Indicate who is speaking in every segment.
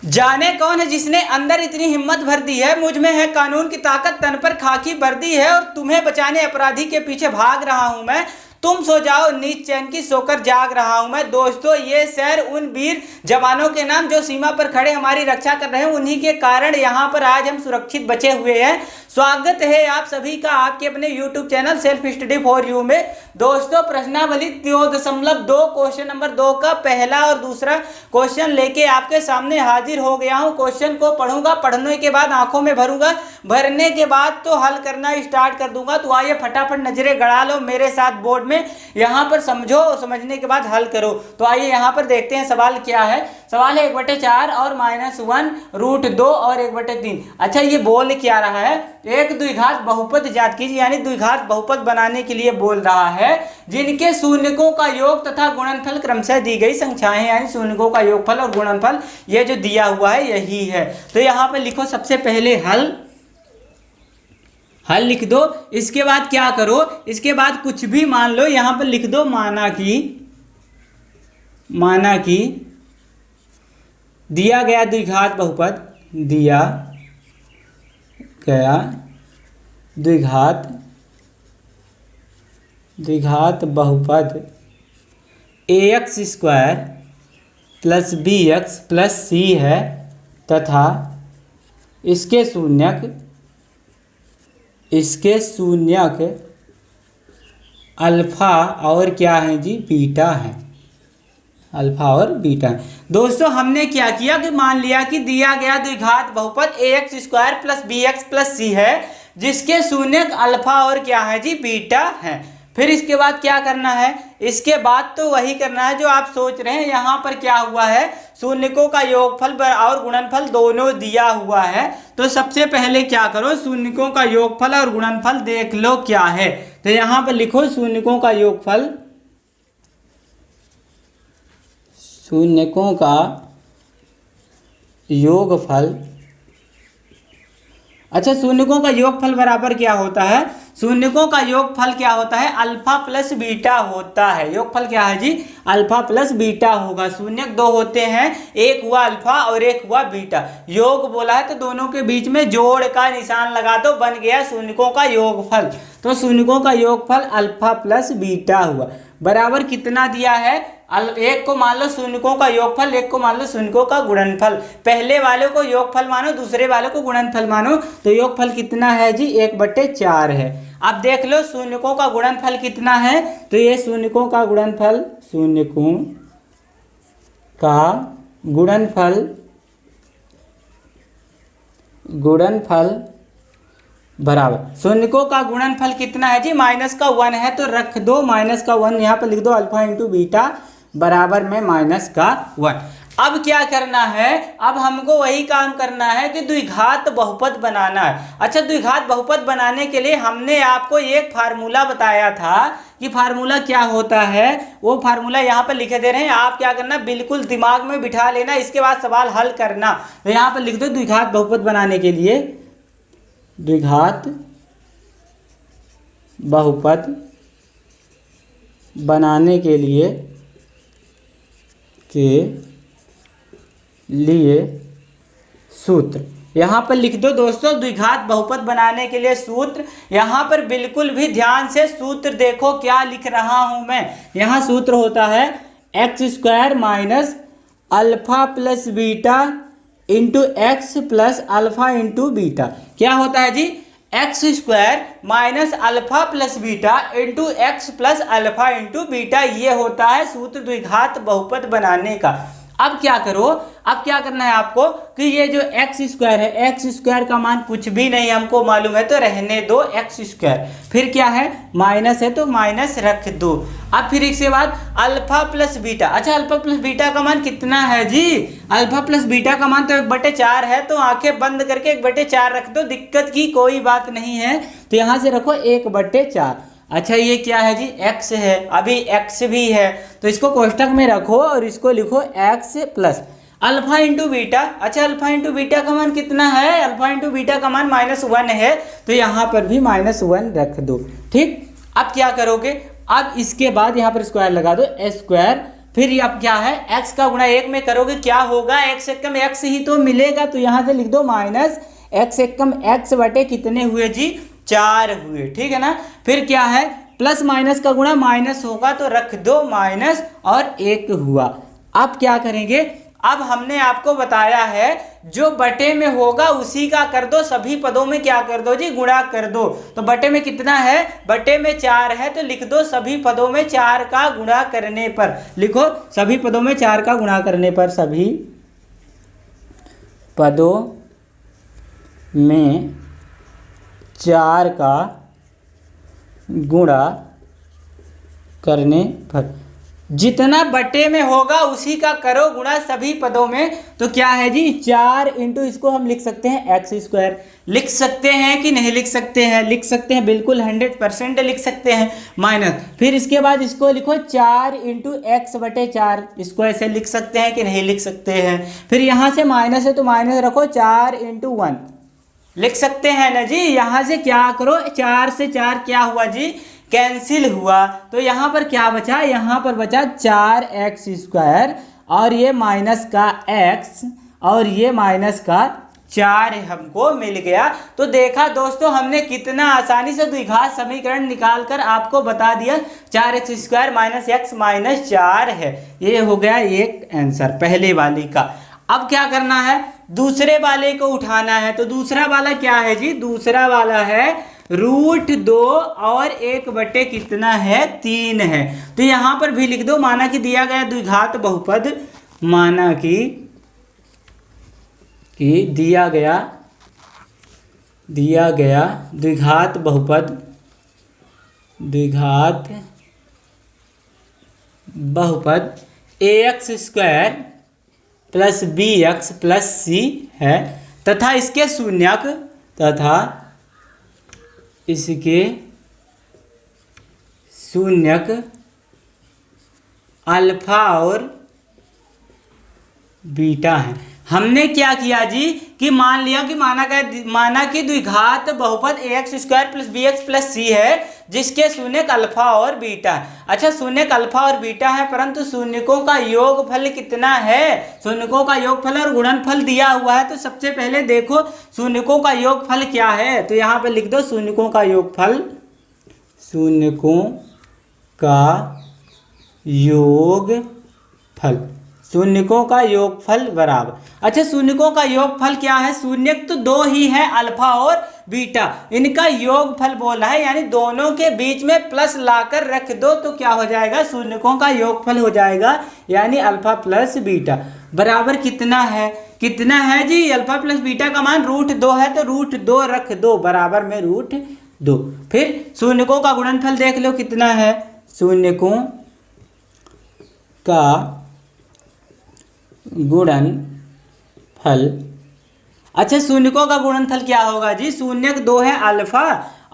Speaker 1: जाने कौन है जिसने अंदर इतनी हिम्मत भर दी है, मुझ में है कानून की ताकत, तन पर खाकी वर्दी है और तुम्हें बचाने अपराधी के पीछे भाग रहा हूं मैं। तुम सो जाओ नीच चैन की, सोकर जाग रहा हूं मैं। दोस्तों, ये शहर उन वीर जवानों के नाम जो सीमा पर खड़े हमारी रक्षा कर रहे हैं, उन्हीं के कारण यहाँ पर आज हम सुरक्षित बचे हुए हैं। स्वागत है आप सभी का आपके अपने YouTube channel self study for you में। दोस्तों, प्रश्नावली 2.2 क्वेश्चन नंबर 2 का पहला और दूसरा क्वेश्चन लेके आपके सामने हाजिर हो गया हूं। क्वेश्चन को पढ़ूंगा, पढ़ने के बाद आंखों में भरूंगा, भरने के बाद तो हल करना स्टार्ट कर दूंगा। तो आइए फटाफट नजरें गड़ा लो मेरे साथ बोर्ड में, यहाँ पर समझो, समझने के बाद हल करो। तो आइए यहाँ पर देखते हैं सवाल क्या है। सवाल है 1/4 और -1 √2 और 1/3। अच्छा, ये बोल क्या रहा है? एक द्विघात बहुपद ज्ञात कीजिए, यानी द्विघात बहुपद बनाने के लिए बोल रहा है जिनके शून्यकों का योग तथा गुणनफल क्रमशः दी गई संख्याएं, यानी शून्यकों का योगफल और गुणनफल ये जो दिया हुआ है यही है। तो यहाँ पर लिखो सबसे पहले हल लिख दो। इसके बाद क्या करो, इसके बाद कुछ भी मान लो, यहां पर लिख दो माना कि दिया गया द्विघात बहुपद, दिया गया द्विघात बहुपद ax² + bx + c है तथा इसके शून्यक अल्फा और क्या है जी, बीटा है। अल्फा और बीटा। दोस्तों, हमने क्या किया कि मान लिया कि दिया गया द्विघात बहुपद ax² + bx + c है जिसके शून्यक अल्फा और क्या है जी, बीटा है। फिर इसके बाद क्या करना है? इसके बाद तो वही करना है जो आप सोच रहे हैं। यहाँ पर क्या हुआ है, शून्यकों का योगफल और गुणनफल दोनों दिया हुआ है। तो सबसे पहले क्या करो, शून्यकों का योगफल और गुणनफल देख लो क्या है। तो यहाँ पर लिखो शून्यकों का योगफल, शून्यकों का योगफल। अच्छा, शून्यकों का योगफल बराबर क्या होता है? शून्यकों का योगफल क्या होता है? अल्फा प्लस बीटा होता है। योगफल क्या है जी? अल्फा प्लस बीटा होगा। शून्यक दो होते हैं, एक हुआ अल्फा और एक हुआ बीटा। योग बोला है तो दोनों के बीच में जोड़ का निशान लगा दो, बन गया शून्यकों का योगफल। तो शून्यकों का योगफल अल्फा प्लस बीटा हुआ, बराबर कितना दिया है? एक को मान लो शून्यकों का योगफल, एक को मान लो शून्यकों का गुणनफल। पहले वाले को योगफल मानो, दूसरे वाले को गुणनफल मानो। तो योगफल कितना है जी? 1/4 है। अब देख लो शून्यकों का गुणनफल कितना है। तो ये शून्यकों का गुणनफल, शून्यकों का गुणनफल बराबर, शून्यकों का गुणनफल कितना है जी? -1 है तो रख दो -1, यहाँ पर लिख दो अल्फा इंटू बीटा बराबर में -1। अब क्या करना है? अब हमको वही काम करना है कि द्विघात बहुपद बनाना है। अच्छा, द्विघात बहुपद बनाने के लिए हमने आपको एक फार्मूला बताया था कि फार्मूला क्या होता है। वो फार्मूला यहाँ पर लिखे दे रहे हैं, आप क्या करना, बिल्कुल दिमाग में बिठा लेना, इसके बाद सवाल हल करना। तो यहाँ पर लिख दो द्विघात बहुपद बनाने के लिए, द्विघात बहुपद बनाने के लिए सूत्र यहाँ पर लिख दो। दोस्तों, द्विघात बहुपद बनाने के लिए सूत्र, यहाँ पर बिल्कुल भी ध्यान से सूत्र देखो क्या लिख रहा हूं मैं। यहाँ सूत्र होता है x² - alpha plus beta into X plus alpha into beta. क्या होता है जी? x² - alpha plus beta into X plus alpha into beta, ये होता है सूत्र द्विघात बहुपद बनाने का। अब क्या करो, अब क्या करना है आपको कि ये जो x² है, x² का मान कुछ भी नहीं हमको मालूम है तो रहने दो x²। फिर क्या है? माइनस है तो माइनस रख दो। अब फिर इसके बाद अल्फा प्लस बीटा। अच्छा, अल्फा प्लस बीटा का मान कितना है जी? अल्फा प्लस बीटा का मान तो 1/4 है, तो आंखें बंद करके 1/4 रख दो, दिक्कत की कोई बात नहीं है। तो यहाँ से रखो 1/4। अच्छा, ये क्या है जी? x है, अभी x भी है तो इसको कोष्टक में रखो और इसको लिखो x plus alpha into beta. अच्छा, अल्फा इंटू बीटा का मान कितना है? अल्फा इंटू बीटा का मान -1 है, तो यहाँ पर भी -1 रख दो। ठीक, अब क्या करोगे? अब इसके बाद यहाँ पर स्क्वायर लगा दो, a² फिर अब क्या है, x का गुणा 1 में करोगे क्या होगा, x एकम x ही तो मिलेगा, तो यहाँ से लिख दो माइनस x एकम x बटे कितने हुए जी, 4 हुए, ठीक है ना। फिर क्या है, प्लस माइनस का गुणा माइनस होगा तो रख दो माइनस और 1 हुआ। अब क्या करेंगे, अब हमने आपको बताया है जो बटे में होगा उसी का कर दो, सभी पदों में क्या कर दो जी, गुणा कर दो। तो बटे में कितना है, बटे में 4 है, तो लिख दो सभी पदों में 4 का गुणा करने पर, लिखो सभी पदों में 4 का गुणा करने पर, सभी पदों में 4 का गुणा करने पर, जितना बटे में होगा उसी का करो गुणा सभी पदों में। तो क्या है जी, 4 इंटू, इसको हम लिख सकते हैं एक्स स्क्वायर, लिख सकते हैं कि नहीं लिख सकते हैं, लिख सकते हैं, बिल्कुल 100% लिख सकते हैं, माइनस, फिर इसके बाद इसको लिखो 4 इंटू एक्स बटे 4, इसको ऐसे लिख सकते हैं कि नहीं लिख सकते हैं। फिर यहाँ से माइनस है तो माइनस रखो, 4 इंटू 1 लिख सकते हैं ना जी। यहाँ से क्या करो, 4 से 4 क्या हुआ जी, कैंसिल हुआ, तो यहाँ पर क्या बचा, यहाँ पर बचा 4x स्क्वायर, और ये माइनस का x और ये माइनस का 4 हमको मिल गया। तो देखा दोस्तों, हमने कितना आसानी से द्विघात समीकरण निकाल कर आपको बता दिया, 4x square minus x minus 4 है। ये हो गया एक आंसर पहले वाले का। अब क्या करना है, दूसरे वाले को उठाना है। तो दूसरा वाला क्या है जी, दूसरा वाला है √2 और 1 बटे कितना है, 3 है। तो यहाँ पर भी लिख दो, माना कि दिया गया द्विघात बहुपद, माना कि दिया गया द्विघात बहुपद ax square plus bx plus c है, तथा इसके शून्यक अल्फा और बीटा है। हमने क्या किया जी, कि मान लिया कि माना कि द्विघात बहुपद ax square plus bx plus c है, जिसके शून्यक अल्फा और बीटा है। अच्छा, शून्यक अल्फा और बीटा है, परंतु शून्यकों का योगफल कितना है, शून्यकों का योगफल और गुणनफल दिया हुआ है। तो सबसे पहले देखो शून्यकों का योगफल क्या है, तो यहाँ पे लिख दो शून्यकों का योगफल, शून्यकों का योगफल बराबर। अच्छा, शून्यकों का योगफल क्या है, शून्यक तो 2 ही है, अल्फा और बीटा, इनका योगफल बोला है, यानी दोनों के बीच में प्लस लाकर रख दो तो क्या हो जाएगा, शून्यकों का योगफल हो जाएगा, यानी अल्फा प्लस बीटा बराबर कितना है जी, अल्फा प्लस बीटा का मान √2 है, तो √2 रख दो बराबर में √2। फिर शून्यकों का गुणनफल देख लो कितना है, शून्यकों का गुणनफल। अच्छा, शून्यकों का गुणनफल क्या होगा जी, शून्यक 2 है अल्फा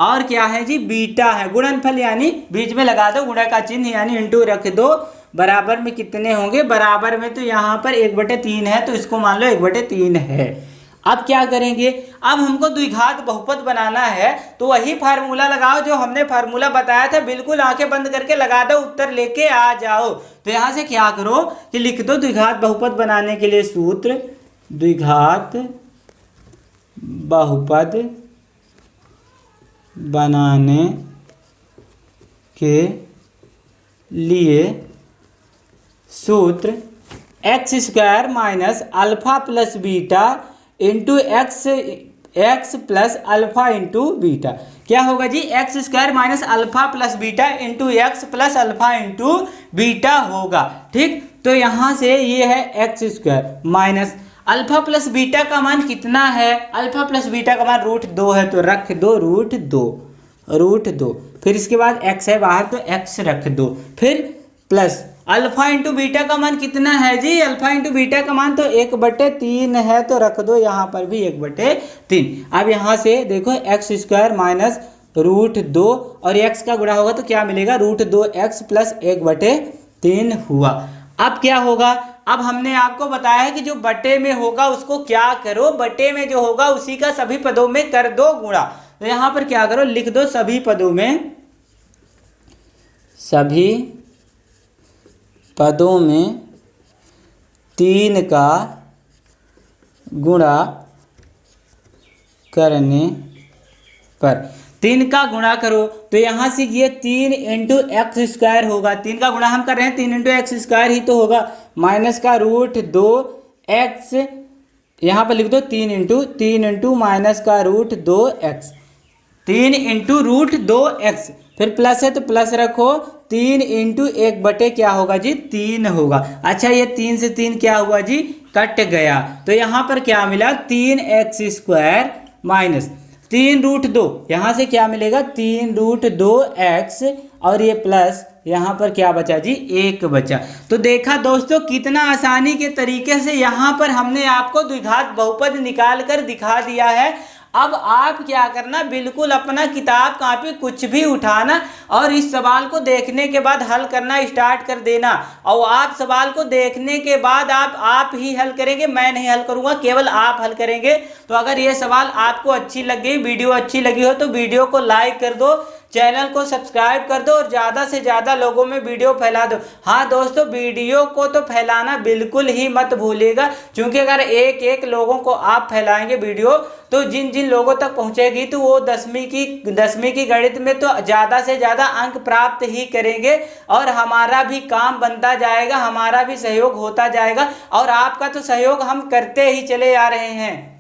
Speaker 1: और क्या है जी, बीटा है। गुणनफल यानी बीच में लगा दो गुणा का चिन्ह, यानी इंटू रख दो, बराबर में कितने होंगे, बराबर में तो यहाँ पर 1/3 है, तो इसको मान लो 1/3 है। अब क्या करेंगे, अब हमको द्विघात बहुपद बनाना है, तो वही फार्मूला लगाओ जो हमने फार्मूला बताया था, बिल्कुल आंखें बंद करके लगा दो, उत्तर लेके आ जाओ। तो यहाँ से क्या करो कि लिख दो द्विघात बहुपद बनाने के लिए सूत्र, द्विघात बहुपद बनाने के लिए सूत्र X square minus alpha plus beta into X plus alpha into beta. क्या होगा जी, X square minus alpha plus beta into X plus alpha into beta होगा। ठीक, तो यहाँ से ये है X square minus alpha plus beta का मान कितना है, अल्फा प्लस बीटा का मान √2 है, तो रख दो √2। फिर इसके बाद x है बाहर, तो x रख दो, फिर प्लस अल्फा इंटू बीटा का मान कितना है जी, अल्फा इंटू बीटा का मान तो 1/3 है, तो रख दो यहाँ पर भी 1/3। अब यहाँ से देखो एक्स स्क्वायर माइनस √2 और x का गुणा होगा तो क्या मिलेगा, √2x प्लस 1/3 हुआ। अब क्या होगा, अब हमने आपको बताया है कि जो बटे में होगा उसको क्या करो, बटे में जो होगा उसी का सभी पदों में कर दो गुणा। तो यहाँ पर क्या करो, लिख दो सभी पदों में पदों में 3 का गुणा करने पर 3 का गुणा करो तो यहाँ से ये 3 इंटू एक्स स्क्वायर होगा। 3 का गुणा हम कर रहे हैं, 3 इंटू एक्स स्क्वायर ही तो होगा, माइनस का रूट 2 एक्स, यहाँ पर लिख दो 3 इंटू माइनस का root 2 x, 3 into root 2 x, फिर प्लस है तो प्लस रखो, 3 इंटू 1 बटे क्या होगा जी 3 होगा। अच्छा ये 3 से 3 क्या हुआ जी कट गया, तो यहाँ पर क्या मिला 3 एक्स स्क्वायर माइनस 3 रूट 2, यहाँ से क्या मिलेगा 3 रूट 2 एक्स, और ये प्लस यहाँ पर क्या बचा जी 1 बचा। तो देखा दोस्तों कितना आसानी के तरीके से यहाँ पर हमने आपको द्विघात बहुपद निकाल कर दिखा दिया है। अब आप क्या करना, बिल्कुल अपना किताब कापी कुछ भी उठाना और इस सवाल को देखने के बाद हल करना स्टार्ट कर देना। और आप सवाल को देखने के बाद आप ही हल करेंगे, मैं नहीं हल करूंगा, केवल आप हल करेंगे। तो अगर ये सवाल आपको अच्छी लगी, वीडियो अच्छी लगी हो तो वीडियो को लाइक कर दो, चैनल को सब्सक्राइब कर दो और ज़्यादा से ज़्यादा लोगों में वीडियो फैला दो। हाँ दोस्तों, वीडियो को तो फैलाना बिल्कुल ही मत भूलिएगा, क्योंकि अगर एक एक लोगों को आप फैलाएंगे वीडियो तो जिन जिन लोगों तक पहुंचेगी तो वो 10वीं की गणित में तो ज़्यादा से ज़्यादा अंक प्राप्त ही करेंगे और हमारा भी काम बनता जाएगा, हमारा भी सहयोग होता जाएगा और आपका तो सहयोग हम करते ही चले आ रहे हैं।